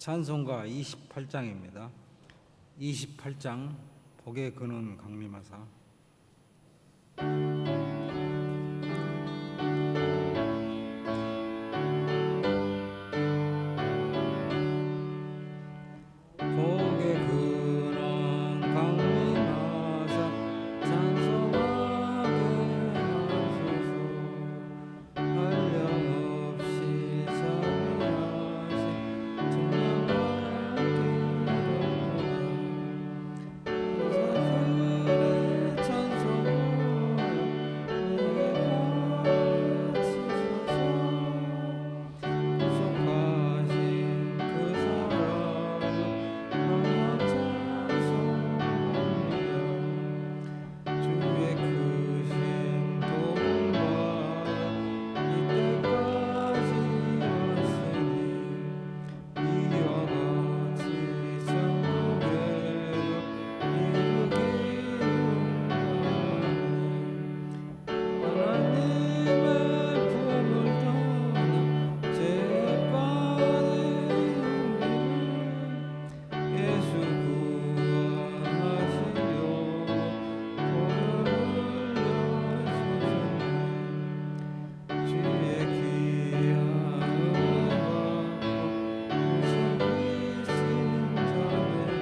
찬송가 28장입니다. 28장 복에 거는 강림하사. 복에 거는 강림하사 찬송하게 하소서. 한량없이 자비하시 증명하게 사사들의 찬송을 내게 바치소서. 구속하신 그 사랑을 항상 찬송하며 주의 크신 도움받아 이때까지 왔으니 이와 같이 천국에 이르기를 하나님의 품을 떠나 죄에 빠진 우리를 예수 구원하시려 보혈을 주셨네. 주의 귀한 은혜 받고 숨기시는 자매니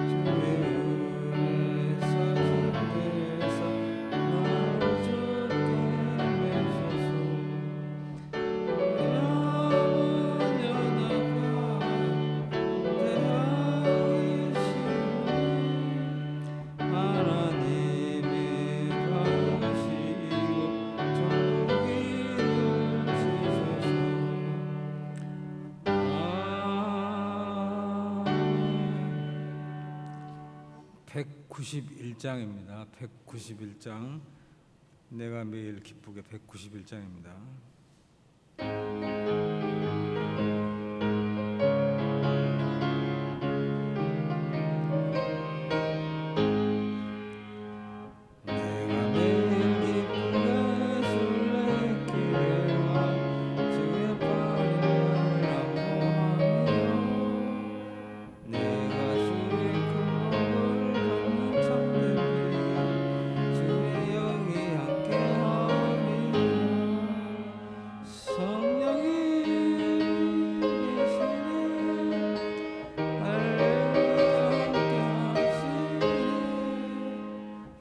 주의 은혜 사신 데서 나를 좋게 매소서. 영원 연합한 대하이시오니 하나님이 받으시고 천국인을 주소서. 아멘. 191장입니다. 191장. 내가 매일 기쁘게 191장입니다. 내가 매일 기쁘게 술래길에 와 주의 발을 말라고 하며 내가 주의 큰 복을 받는 참된 비 주의 영이 함께하리라. 성령이 계시네. 할렐루야 함께하시네.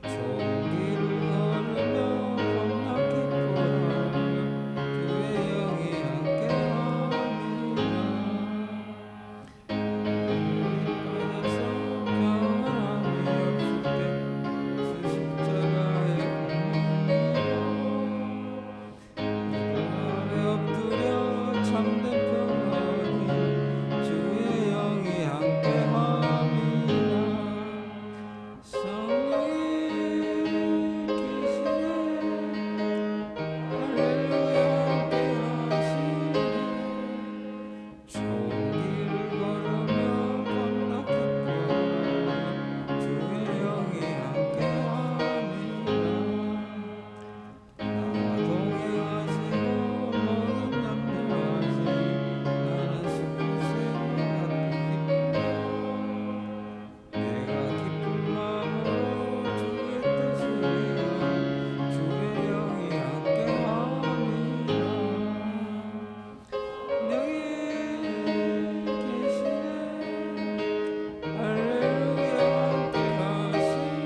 좋은 길을 걸으며 겁나 기뻐하며 주의 영이 함께하니라. 빠져서 평안함이 없을 때 십자가의 공로니라. 아래 엎드려 참된 평안이 주의 영이 함께함이라. 성령이 계시네. 할렐루야 함께하시네. 좋은 길을 걸으며 겁나 기뻐하며 주의 영이 함께함이라. 나와 동행하시고 모든 염려하시 나는 슬프세 하필 기쁘다. 내가 기쁜 마음으로 주의 뜻을 이루어 주의 영이 함께함이라. 성령이 계시네. 할렐루야 함께하시네.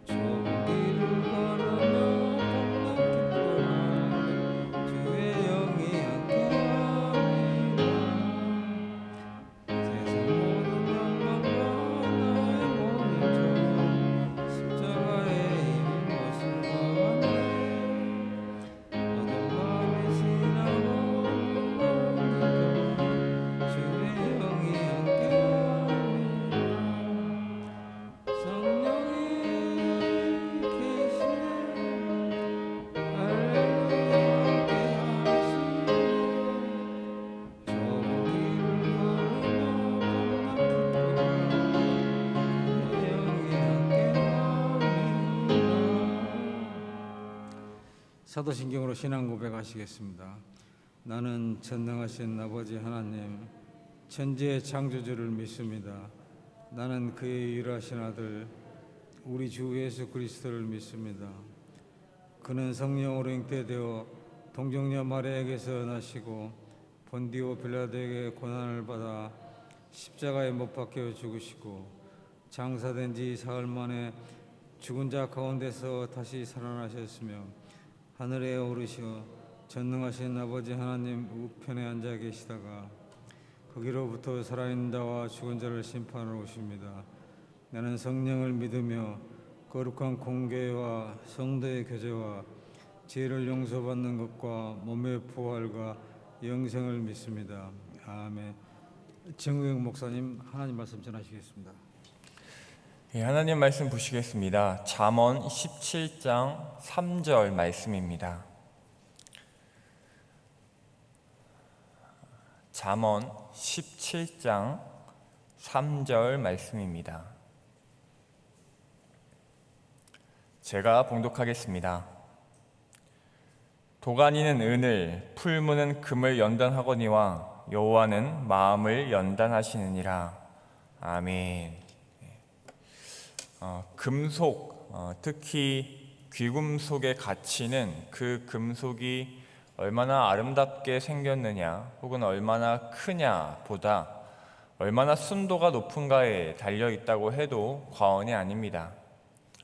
좋은 길을 걸으며 겁나 기뻐하며 주의 영이 함께함이라. 세상 모든 영광과 나의 모든 조용 십자가의 힘이 못을 막았네. 어두운 밤이 지나고 무거운 주의 영이 함께함이라. 성령이 계시네. 할렐루야 함께하시네. 좋은 길을 걸으며 겁나 기뻐하며 주의 영이 함께함이라. 사도신경으로 신앙 고백하시겠습니다. 나는 전능하신 아버지 하나님, 천지의 창조주를 믿습니다. 나는 그의 유일하신 아들, 우리 주 예수 그리스도를 믿습니다. 그는 성령으로 잉태되어 동정녀 마리아에게서 나시고 본디오 빌라도에게 고난을 받아 십자가에 못 박혀 죽으시고 장사된 지 사흘 만에 죽은 자 가운데서 다시 살아나셨으며 하늘에 오르시어 전능하신 아버지 하나님 우편에 앉아 계시다가 거기로부터 살아있는 자와 죽은 자를 심판하러 오십니다. 나는 성령을 믿으며 거룩한 공교회와 성도의 교제와 죄를 용서받는 것과 몸의 부활과 영생을 믿습니다. 아멘. 정우영 목사님 하나님 말씀 전하시겠습니다. 예, 하나님 말씀 보시겠습니다. 잠언 17장 3절 말씀입니다. 잠언 17장 3절 말씀입니다. 제가 봉독하겠습니다. 도가니는 은을, 풀무는 금을 연단하거니와 여호와는 마음을 연단하시느니라. 아멘. 금속, 특히 귀금속의 가치는 그 금속이 얼마나 아름답게 생겼느냐 혹은 얼마나 크냐 보다 얼마나 순도가 높은가에 달려 있다고 해도 과언이 아닙니다.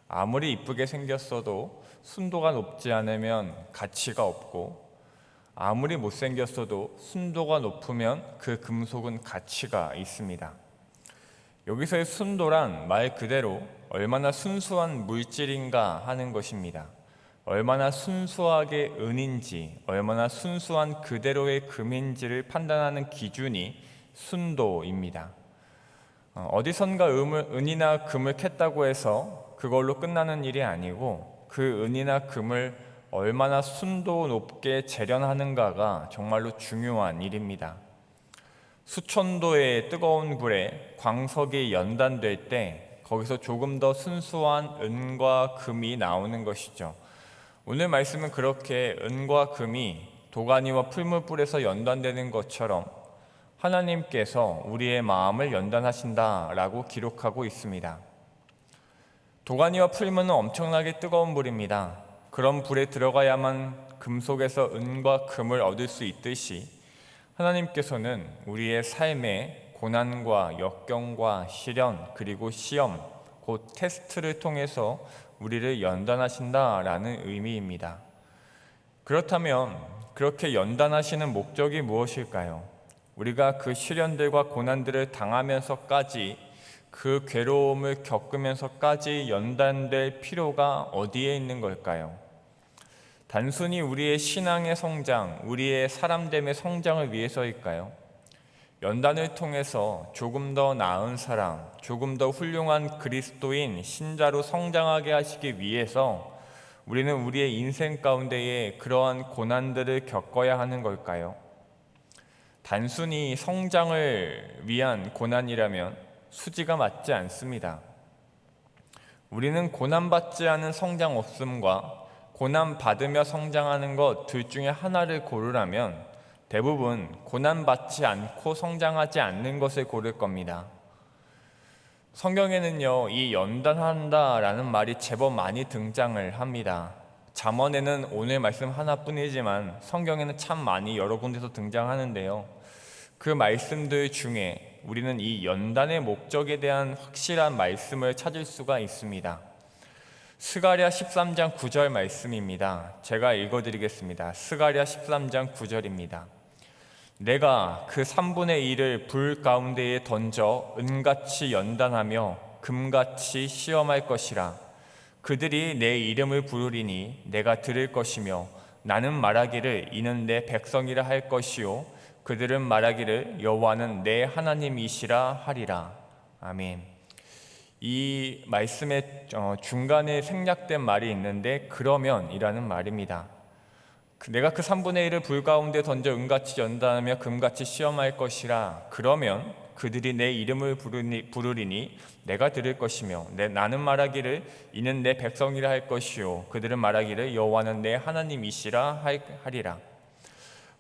아무리 이쁘게 생겼어도 순도가 높지 않으면 가치가 없고, 아무리 못생겼어도 순도가 높으면 그 금속은 가치가 있습니다. 여기서의 순도란 말 그대로 얼마나 순수한 물질인가 하는 것입니다. 얼마나 순수하게 은인지, 얼마나 순수한 그대로의 금인지를 판단하는 기준이 순도입니다. 어디선가 은이나 금을 캤다고 해서 그걸로 끝나는 일이 아니고, 그 은이나 금을 얼마나 순도 높게 재련하는가가 정말로 중요한 일입니다. 수천도의 뜨거운 불에 광석이 연단될 때 거기서 조금 더 순수한 은과 금이 나오는 것이죠. 오늘 말씀은 그렇게 은과 금이 도가니와 풀무불에서 연단되는 것처럼 하나님께서 우리의 마음을 연단하신다라고 기록하고 있습니다. 도가니와 풀무는 엄청나게 뜨거운 불입니다. 그런 불에 들어가야만 금속에서 은과 금을 얻을 수 있듯이 하나님께서는 우리의 삶의 고난과 역경과 시련 그리고 시험, 곧 테스트를 통해서 우리를 연단하신다라는 의미입니다. 그렇다면 그렇게 연단하시는 목적이 무엇일까요? 우리가 그 시련들과 고난들을 당하면서까지, 그 괴로움을 겪으면서까지 연단될 필요가 어디에 있는 걸까요? 단순히 우리의 신앙의 성장, 우리의 사람됨의 성장을 위해서일까요? 연단을 통해서 조금 더 나은 사람, 조금 더 훌륭한 그리스도인 신자로 성장하게 하시기 위해서 우리는 우리의 인생 가운데에 그러한 고난들을 겪어야 하는 걸까요? 단순히 성장을 위한 고난이라면 수지가 맞지 않습니다. 우리는 고난받지 않은 성장 없음과 고난받으며 성장하는 것 둘 중에 하나를 고르라면 대부분 고난받지 않고 성장하지 않는 것을 고를 겁니다. 성경에는요, 이 연단한다라는 말이 제법 많이 등장을 합니다. 잠언에는 오늘 말씀 하나뿐이지만 성경에는 참 많이 여러 군데서 등장하는데요. 그 말씀들 중에 우리는 이 연단의 목적에 대한 확실한 말씀을 찾을 수가 있습니다. 스가랴 13장 9절 말씀입니다. 제가 읽어드리겠습니다. 스가랴 13장 9절입니다. 내가 그 3분의 1을 불 가운데에 던져 은같이 연단하며 금같이 시험할 것이라. 그들이 내 이름을 부르리니 내가 들을 것이며 나는 말하기를 이는 내 백성이라 할 것이요 그들은 말하기를 여호와는 내 하나님이시라 하리라. 아멘. 이 말씀의 중간에 생략된 말이 있는데 그러면 이라는 말입니다. 내가 그 3분의 1을 불 가운데 던져 은같이 연단하며 금같이 시험할 것이라. 그러면 그들이 내 이름을 부르리니 내가 들을 것이며 나는 말하기를 이는 내 백성이라 할 것이요 그들은 말하기를 여호와는 내 하나님이시라 하리라.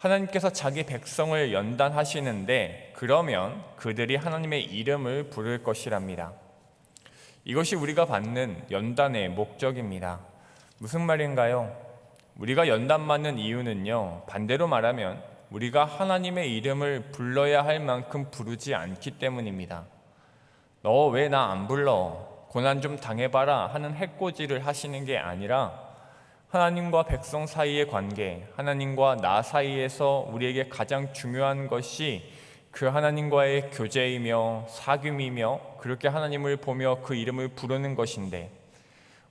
하나님께서 자기 백성을 연단하시는데 그러면 그들이 하나님의 이름을 부를 것이랍니다. 이것이 우리가 받는 연단의 목적입니다. 무슨 말인가요? 우리가 연단받는 이유는요, 반대로 말하면 우리가 하나님의 이름을 불러야 할 만큼 부르지 않기 때문입니다. 너 왜 나 안 불러? 고난 좀 당해봐라 하는 해코지를 하시는 게 아니라 하나님과 백성 사이의 관계, 하나님과 나 사이에서 우리에게 가장 중요한 것이 그 하나님과의 교제이며 사귐이며 그렇게 하나님을 보며 그 이름을 부르는 것인데,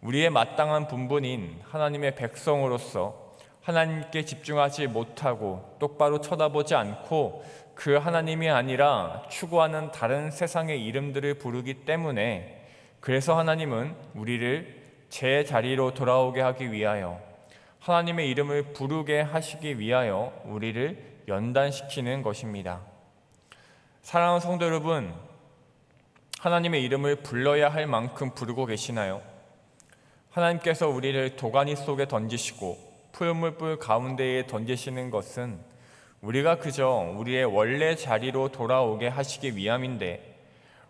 우리의 마땅한 분분인 하나님의 백성으로서 하나님께 집중하지 못하고 똑바로 쳐다보지 않고 그 하나님이 아니라 추구하는 다른 세상의 이름들을 부르기 때문에, 그래서 하나님은 우리를 제 자리로 돌아오게 하기 위하여, 하나님의 이름을 부르게 하시기 위하여 우리를 연단시키는 것입니다. 사랑하는 성도 여러분, 하나님의 이름을 불러야 할 만큼 부르고 계시나요? 하나님께서 우리를 도가니 속에 던지시고 풀무불 가운데에 던지시는 것은 우리가 그저 우리의 원래 자리로 돌아오게 하시기 위함인데,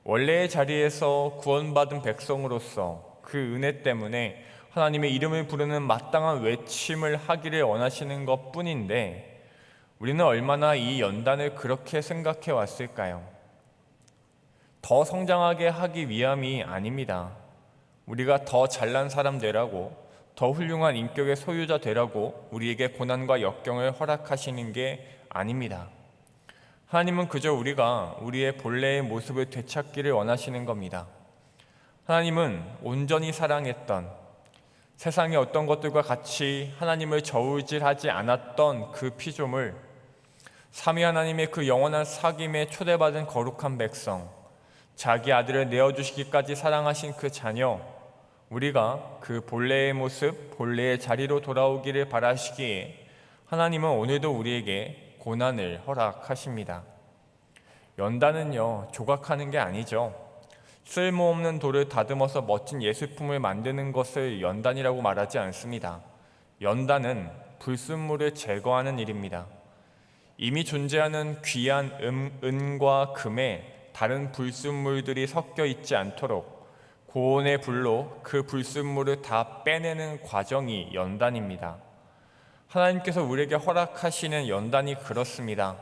원래의 자리에서 구원받은 백성으로서 그 은혜 때문에 하나님의 이름을 부르는 마땅한 외침을 하기를 원하시는 것 뿐인데, 우리는 얼마나 이 연단을 그렇게 생각해 왔을까요? 더 성장하게 하기 위함이 아닙니다. 우리가 더 잘난 사람 되라고, 더 훌륭한 인격의 소유자 되라고 우리에게 고난과 역경을 허락하시는 게 아닙니다. 하나님은 그저 우리가 우리의 본래의 모습을 되찾기를 원하시는 겁니다. 하나님은 온전히 사랑했던, 세상의 어떤 것들과 같이 하나님을 저울질하지 않았던 그 피조물, 삼위 하나님의 그 영원한 사귐에 초대받은 거룩한 백성, 자기 아들을 내어주시기까지 사랑하신 그 자녀, 우리가 그 본래의 모습, 본래의 자리로 돌아오기를 바라시기에 하나님은 오늘도 우리에게 고난을 허락하십니다. 연단은요, 조각하는 게 아니죠. 쓸모없는 돌을 다듬어서 멋진 예술품을 만드는 것을 연단이라고 말하지 않습니다. 연단은 불순물을 제거하는 일입니다. 이미 존재하는 귀한 은과 금에 다른 불순물들이 섞여 있지 않도록 고온의 불로 그 불순물을 다 빼내는 과정이 연단입니다. 하나님께서 우리에게 허락하시는 연단이 그렇습니다.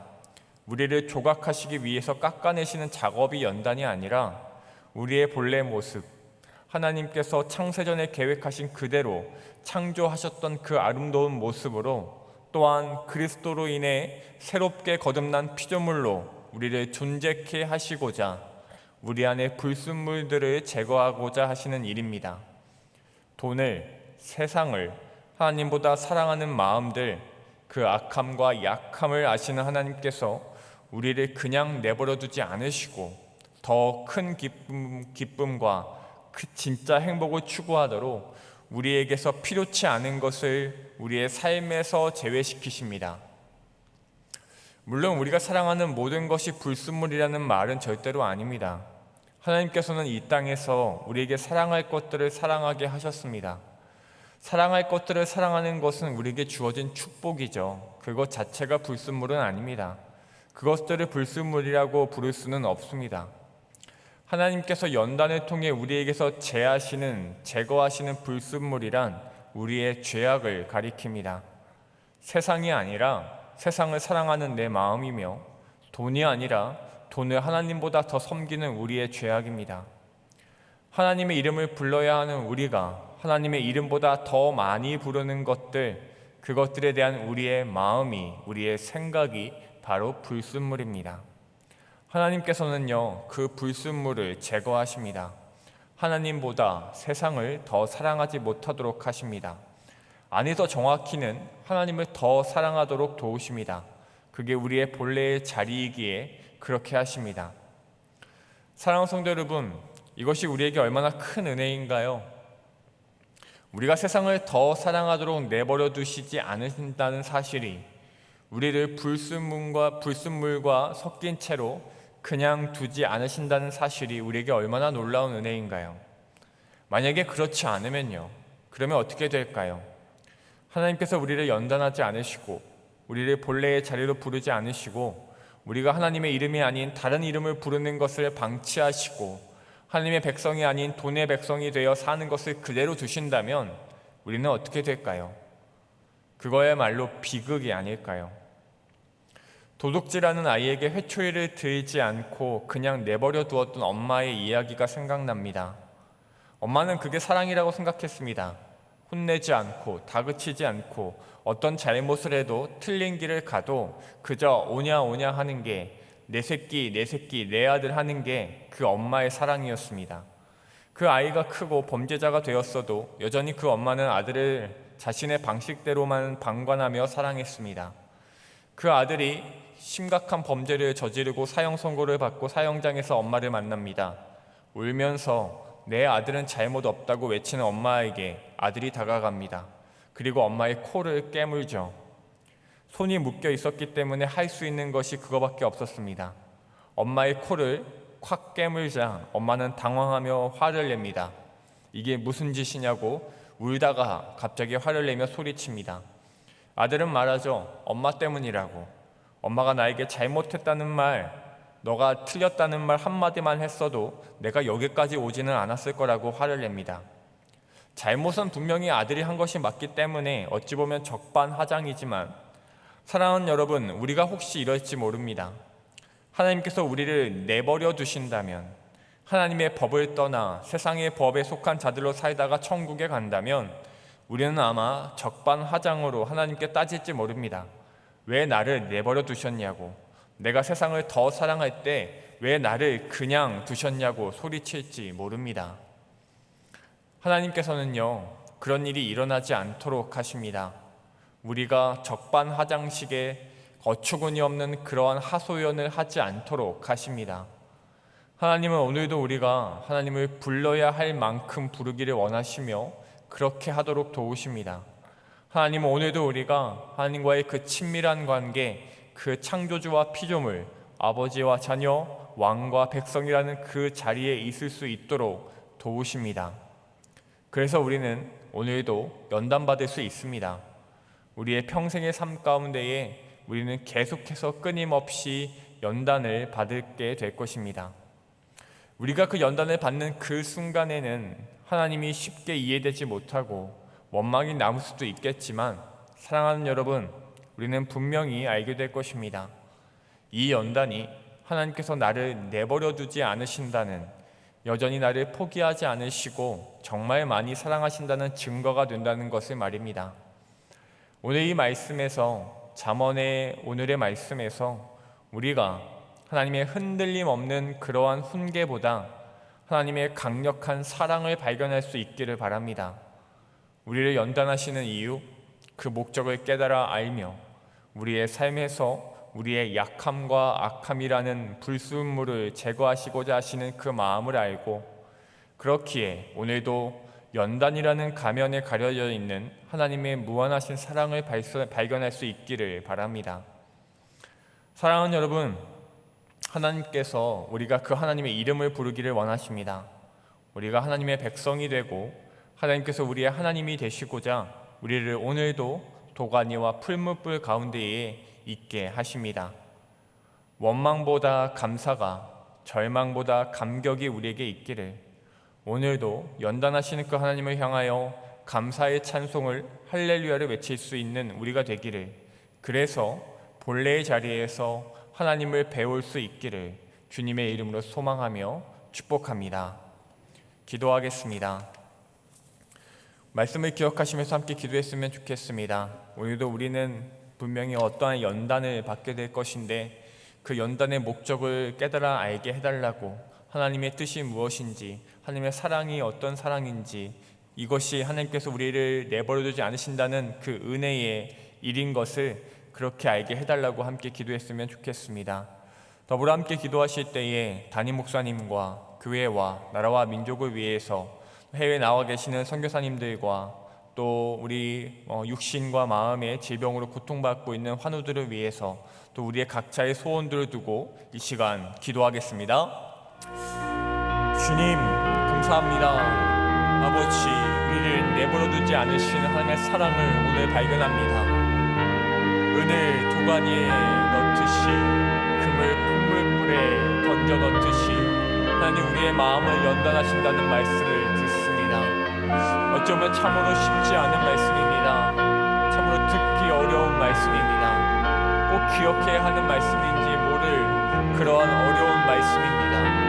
우리를 조각하시기 위해서 깎아내시는 작업이 연단이 아니라 우리의 본래 모습, 하나님께서 창세전에 계획하신 그대로 창조하셨던 그 아름다운 모습으로, 또한 그리스도로 인해 새롭게 거듭난 피조물로 우리를 존재케 하시고자 우리 안에 불순물들을 제거하고자 하시는 일입니다. 돈을, 세상을, 하나님보다 사랑하는 마음들, 그 악함과 약함을 아시는 하나님께서 우리를 그냥 내버려 두지 않으시고 더 큰 기쁨과 그 진짜 행복을 추구하도록 우리에게서 필요치 않은 것을 우리의 삶에서 제외시키십니다. 물론 우리가 사랑하는 모든 것이 불순물이라는 말은 절대로 아닙니다. 하나님께서는 이 땅에서 우리에게 사랑할 것들을 사랑하게 하셨습니다. 사랑할 것들을 사랑하는 것은 우리에게 주어진 축복이죠. 그것 자체가 불순물은 아닙니다. 그것들을 불순물이라고 부를 수는 없습니다. 하나님께서 연단을 통해 우리에게서 제거하시는 불순물이란 우리의 죄악을 가리킵니다. 세상이 아니라 세상을 사랑하는 내 마음이며, 돈이 아니라 돈을 하나님보다 더 섬기는 우리의 죄악입니다. 하나님의 이름을 불러야 하는 우리가 하나님의 이름보다 더 많이 부르는 것들, 그것들에 대한 우리의 마음이, 우리의 생각이 바로 불순물입니다. 하나님께서는요, 그 불순물을 제거하십니다. 하나님보다 세상을 더 사랑하지 못하도록 하십니다. 아니, 더 정확히는 하나님을 더 사랑하도록 도우십니다. 그게 우리의 본래의 자리이기에 그렇게 하십니다. 사랑하는 성도 여러분, 이것이 우리에게 얼마나 큰 은혜인가요? 우리가 세상을 더 사랑하도록 내버려 두시지 않으신다는 사실이, 우리를 불순물과 섞인 채로 그냥 두지 않으신다는 사실이 우리에게 얼마나 놀라운 은혜인가요? 만약에 그렇지 않으면요, 그러면 어떻게 될까요? 하나님께서 우리를 연단하지 않으시고 우리를 본래의 자리로 부르지 않으시고 우리가 하나님의 이름이 아닌 다른 이름을 부르는 것을 방치하시고 하나님의 백성이 아닌 돈의 백성이 되어 사는 것을 그대로 두신다면 우리는 어떻게 될까요? 그거야말로 비극이 아닐까요? 도둑질하는 아이에게 회초리를 들지 않고 그냥 내버려 두었던 엄마의 이야기가 생각납니다. 엄마는 그게 사랑이라고 생각했습니다. 혼내지 않고 다그치지 않고 어떤 잘못을 해도 틀린 길을 가도 그저 오냐 오냐 하는 게 내 새끼 내 새끼 내 아들 하는 게 그 엄마의 사랑이었습니다. 그 아이가 크고 범죄자가 되었어도 여전히 그 엄마는 아들을 자신의 방식대로만 방관하며 사랑했습니다. 그 아들이 심각한 범죄를 저지르고 사형 선고를 받고 사형장에서 엄마를 만납니다. 울면서 내 아들은 잘못 없다고 외치는 엄마에게 아들이 다가갑니다. 그리고 엄마의 코를 깨물죠. 손이 묶여 있었기 때문에 할 수 있는 것이 그거밖에 없었습니다. 엄마의 코를 콱 깨물자 엄마는 당황하며 화를 냅니다. 이게 무슨 짓이냐고 울다가 갑자기 화를 내며 소리칩니다. 아들은 말하죠. 엄마 때문이라고. 엄마가 나에게 잘못했다는 말, 너가 틀렸다는 말 한마디만 했어도 내가 여기까지 오지는 않았을 거라고 화를 냅니다. 잘못은 분명히 아들이 한 것이 맞기 때문에 어찌 보면 적반하장이지만 사랑하는 여러분, 우리가 혹시 이럴지 모릅니다. 하나님께서 우리를 내버려 두신다면, 하나님의 법을 떠나 세상의 법에 속한 자들로 살다가 천국에 간다면 우리는 아마 적반하장으로 하나님께 따질지 모릅니다. 왜 나를 내버려 두셨냐고, 내가 세상을 더 사랑할 때 왜 나를 그냥 두셨냐고 소리칠지 모릅니다. 하나님께서는요, 그런 일이 일어나지 않도록 하십니다. 우리가 적반하장식의 어처구니 없는 그러한 하소연을 하지 않도록 하십니다. 하나님은 오늘도 우리가 하나님을 불러야 할 만큼 부르기를 원하시며 그렇게 하도록 도우십니다. 하나님은 오늘도 우리가 하나님과의 그 친밀한 관계, 그 창조주와 피조물, 아버지와 자녀, 왕과 백성이라는 그 자리에 있을 수 있도록 도우십니다. 그래서 우리는 오늘도 연단받을 수 있습니다. 우리의 평생의 삶 가운데에 우리는 계속해서 끊임없이 연단을 받게 될 것입니다. 우리가 그 연단을 받는 그 순간에는 하나님이 쉽게 이해되지 못하고 원망이 남을 수도 있겠지만 사랑하는 여러분, 우리는 분명히 알게 될 것입니다. 이 연단이 하나님께서 나를 내버려 두지 않으신다는, 여전히 나를 포기하지 않으시고 정말 많이 사랑하신다는 증거가 된다는 것을 말입니다. 오늘 이 말씀에서, 잠언의 오늘의 말씀에서 우리가 하나님의 흔들림 없는 그러한 훈계보다 하나님의 강력한 사랑을 발견할 수 있기를 바랍니다. 우리를 연단하시는 이유, 그 목적을 깨달아 알며 우리의 삶에서 우리의 약함과 악함이라는 불순물을 제거하시고자 하시는 그 마음을 알고, 그렇기에 오늘도 연단이라는 가면에 가려져 있는 하나님의 무한하신 사랑을 발견할 수 있기를 바랍니다. 사랑하는 여러분, 하나님께서 우리가 그 하나님의 이름을 부르기를 원하십니다. 우리가 하나님의 백성이 되고 하나님께서 우리의 하나님이 되시고자 우리를 오늘도 도가니와 풀무불 가운데에 있게 하십니다. 원망보다 감사가, 절망보다 감격이 우리에게 있기를, 오늘도 연단하시는 그 하나님을 향하여 감사의 찬송을, 할렐루야를 외칠 수 있는 우리가 되기를, 그래서 본래의 자리에서 하나님을 배울 수 있기를 주님의 이름으로 소망하며 축복합니다. 기도하겠습니다. 말씀을 기억하시면서 함께 기도했으면 좋겠습니다. 오늘도 우리는 분명히 어떠한 연단을 받게 될 것인데 그 연단의 목적을 깨달아 알게 해달라고, 하나님의 뜻이 무엇인지, 하나님의 사랑이 어떤 사랑인지, 이것이 하나님께서 우리를 내버려두지 않으신다는 그 은혜의 일인 것을 그렇게 알게 해달라고 함께 기도했으면 좋겠습니다. 더불어 함께 기도하실 때에 담임 목사님과 교회와 나라와 민족을 위해서 해외에 나와 계시는 선교사님들과 또 우리 육신과 마음의 질병으로 고통받고 있는 환우들을 위해서 또 우리의 각자의 소원들을 두고 이 시간 기도하겠습니다. 주님 감사합니다. 아버지, 우리를 내버려두지 않으시는 하나님의 사랑을 오늘 발견합니다. 은을 도가니에 넣듯이 금을 풍물불에 던져 넣듯이 하나님 우리의 마음을 연단하신다는 말씀을 듣습니다. 어쩌면 참으로 쉽지 않은 말씀입니다. 참으로 듣기 어려운 말씀입니다. 꼭 기억해야 하는 말씀인지 모를 그러한 어려운 말씀입니다.